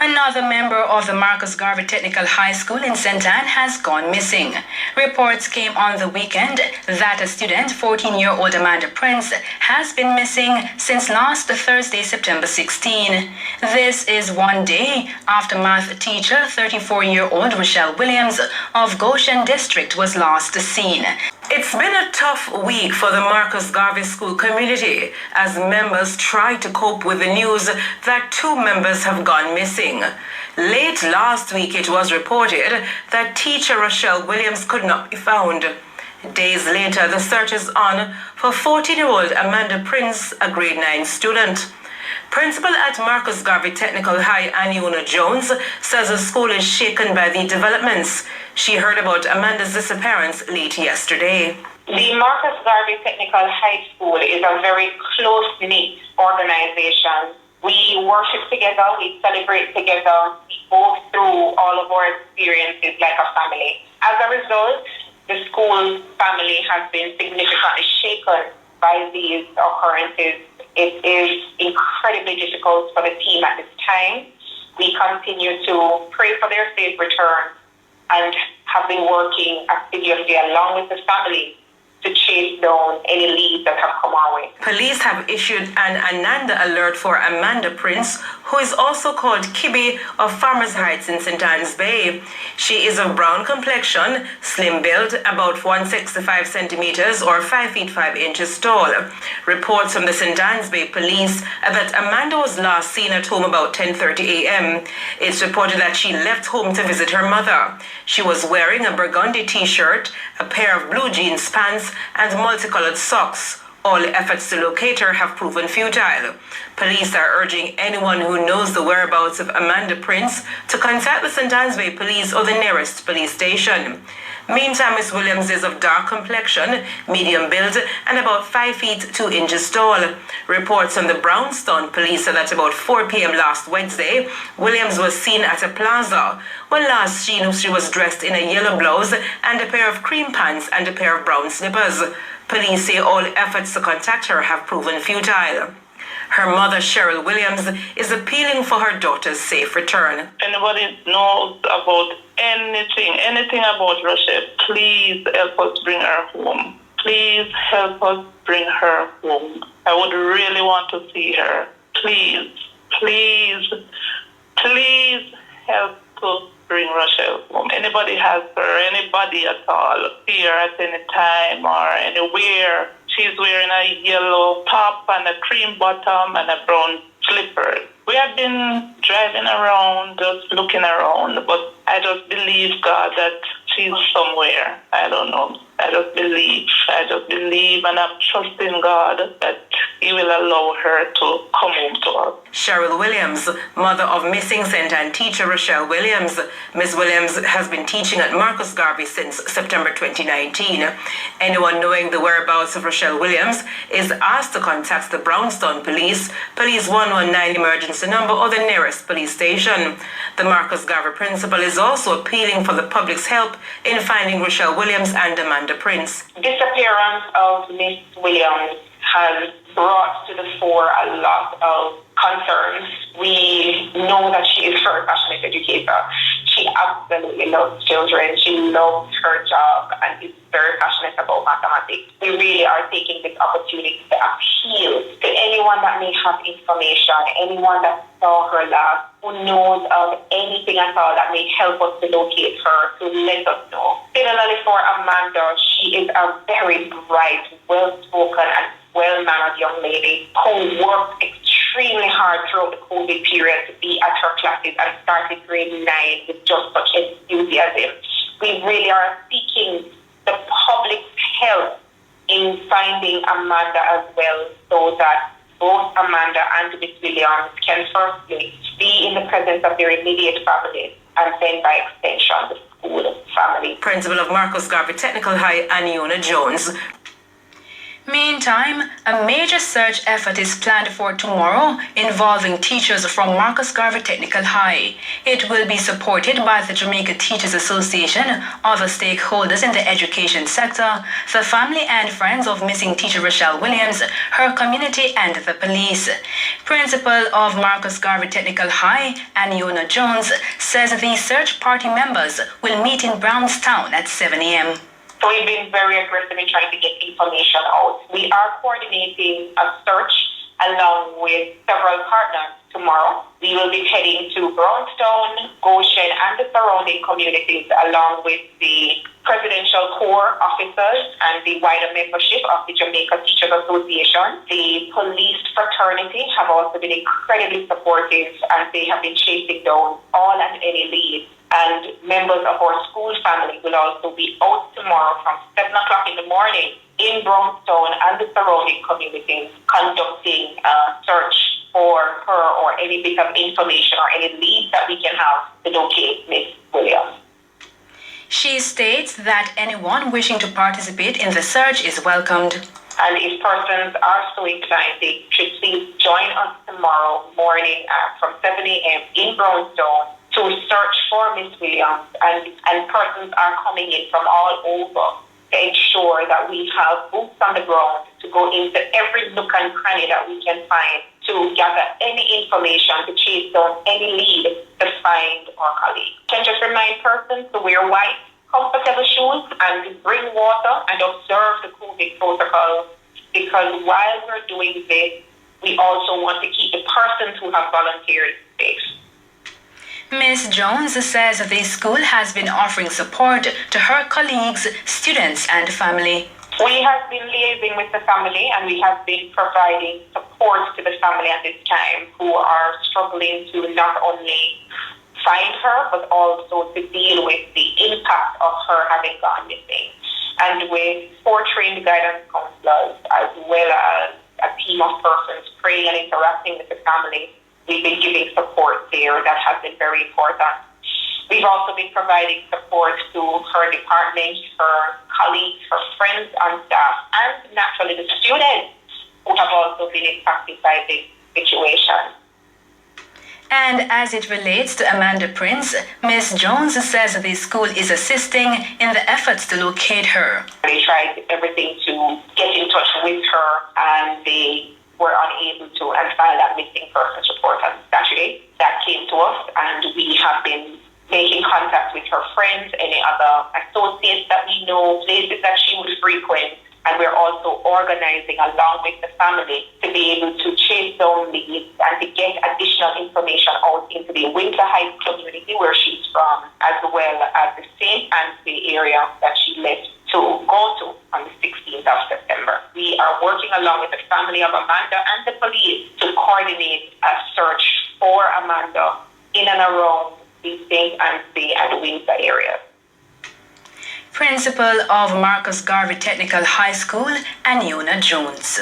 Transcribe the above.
Another member of the Marcus Garvey Technical High School in St. Anne has gone missing. Reports came on the weekend that a student, 14-year-old Amanda Prince, has been missing since last Thursday, September 16. This is one day after math teacher, 34-year-old Ruchelle Williams of Goshen District was last seen. It's been a tough week for the Marcus Garvey School community as members try to cope with the news that two members have gone missing. Late last week, it was reported that teacher Ruchelle Williams could not be found. Days later, the search is on for 14-year-old Amanda Prince, a grade 9 student. Principal at Marcus Garvey Technical High, Aniona Jones, says the school is shaken by the developments. She heard about Amanda's disappearance late yesterday. The Marcus Garvey Technical High School is a very close-knit organization. We worship together, we celebrate together, we go through all of our experiences like a family. As a result, the school family has been significantly shaken by these occurrences. It is incredibly difficult for the team at this time. We continue to pray for their safe return and have been working assiduously along with the family to chase down any leads that have come our way. Police have issued an Ananda alert for Amanda Prince, who is also called Kibby of Farmers Heights in St. Anne's Bay. She is of brown complexion, slim build, about 165 centimeters or 5 feet 5 inches tall. Reports from the St. Anne's Bay police are that Amanda was last seen at home about 10:30 a.m. It's reported that she left home to visit her mother. She was wearing a burgundy t-shirt, a pair of blue jeans pants, and multicolored socks. All efforts to locate her have proven futile. Police are urging anyone who knows the whereabouts of Amanda Prince to contact the St. Anne's Bay Police or the nearest police station. Meantime, Miss Williams is of dark complexion, medium build, and about 5 feet 2 inches tall. Reports from the Brownstone police are that about 4 p.m. last Wednesday, Williams was seen at a plaza. When last seen, she was dressed in a yellow blouse and a pair of cream pants and a pair of brown slippers. Police say all efforts to contact her have proven futile. Her mother, Ruchelle Williams, is appealing for her daughter's safe return. Anybody knows about anything about Ruchelle, please help us bring her home. Please help us bring her home. I would really want to see her. Please help to bring Ruchelle home. Anybody has her, anybody at all, here at any time or anywhere. She's wearing a yellow top and a cream bottom and a brown slipper. We have been driving around, just looking around, but I just believe, God, that she's somewhere. I don't know. I just believe, and I'm trusting God that He will allow her to come home to us. Ruchelle Williams, mother of missing St. Anne teacher Ruchelle Williams. Ms. Williams has been teaching at Marcus Garvey since September 2019. Anyone knowing the whereabouts of Ruchelle Williams is asked to contact the Brownstone Police, Police 119 emergency number, or the nearest police station. The Marcus Garvey principal is also appealing for the public's help in finding Ruchelle Williams and Amanda Prince. Disappearance of Miss Williams has brought to the fore a lot of concerns. We know that she is a very passionate educator. She absolutely loves children. She loves her job and is very passionate about mathematics. We really are taking this opportunity to appeal to anyone that may have information, anyone that saw her last, who knows of anything at all that may help us to locate her, to let us know. Similarly for Amanda, she is a very bright, well-spoken and well-mannered young lady who worked extremely hard throughout the COVID period to be at her classes and started grade 9 with just such enthusiasm. We really are seeking the public's help in finding Amanda as well, so that both Amanda and Miss Williams can firstly be in the presence of their immediate family and then by extension the school family. Principal of Marcus Garvey Technical High, Aniona Jones. Meantime, a major search effort is planned for tomorrow involving teachers from Marcus Garvey Technical High. It will be supported by the Jamaica Teachers Association, other stakeholders in the education sector, the family and friends of missing teacher Ruchelle Williams, her community, and the police. Principal of Marcus Garvey Technical High, Aniona Jones, says the search party members will meet in Brownstown at 7 a.m. So we've been very aggressive in trying to get information out. We are coordinating a search along with several partners tomorrow. We will be heading to Brownstown, Goshen, and the surrounding communities along with the Presidential Corps officers and the wider membership of the Jamaica Teachers Association. The police fraternity have also been incredibly supportive and they have been chasing down all and any leads. And members of our school family will also be out tomorrow from 7 o'clock in the morning in Brownstown and the surrounding communities conducting a search for her or any bit of information or any leads that we can have to locate Miss Williams. She states that anyone wishing to participate in the search is welcomed. And if persons are so inclined, they should please join us tomorrow morning from 7 a.m. in Brownstown to search for Miss Williams, and persons are coming in from all over to ensure that we have boots on the ground to go into every nook and cranny that we can find to gather any information, to chase down any lead to find our colleague. Can just remind persons to wear white, comfortable shoes and to bring water and observe the COVID protocol, because while we're doing this, we also want to keep the persons who have volunteered safe. Ms. Jones says the school has been offering support to her colleagues, students, and family. We have been liaising with the family and we have been providing support to the family at this time who are struggling to not only find her but also to deal with the impact of her having gone missing. And with 4 trained guidance counselors as well as a team of persons praying and interacting with the family, we've been giving support there that has been very important. We've also been providing support to her department, her colleagues, her friends and staff, and naturally the students who have also been impacted by this situation. And as it relates to Amanda Prince, Ms. Jones says the school is assisting in the efforts to locate her. They tried everything to get in touch with her and they were unable to and file that missing persons report on Saturday. That came to us and we have been making contact with her friends, any other associates that we know, places that she would frequent, and we're also organizing along with the family to be able to chase down leads and to get additional information out into the Windsor Heights community where she's from, as well as the St. Annesley area that she left to go to on the 16th of September. We are working along with the family of Amanda and the police to coordinate a search for Amanda in and around the St. Annesley and Windsor areas. Principal of Marcus Garvey Technical High School, Aniona Jones.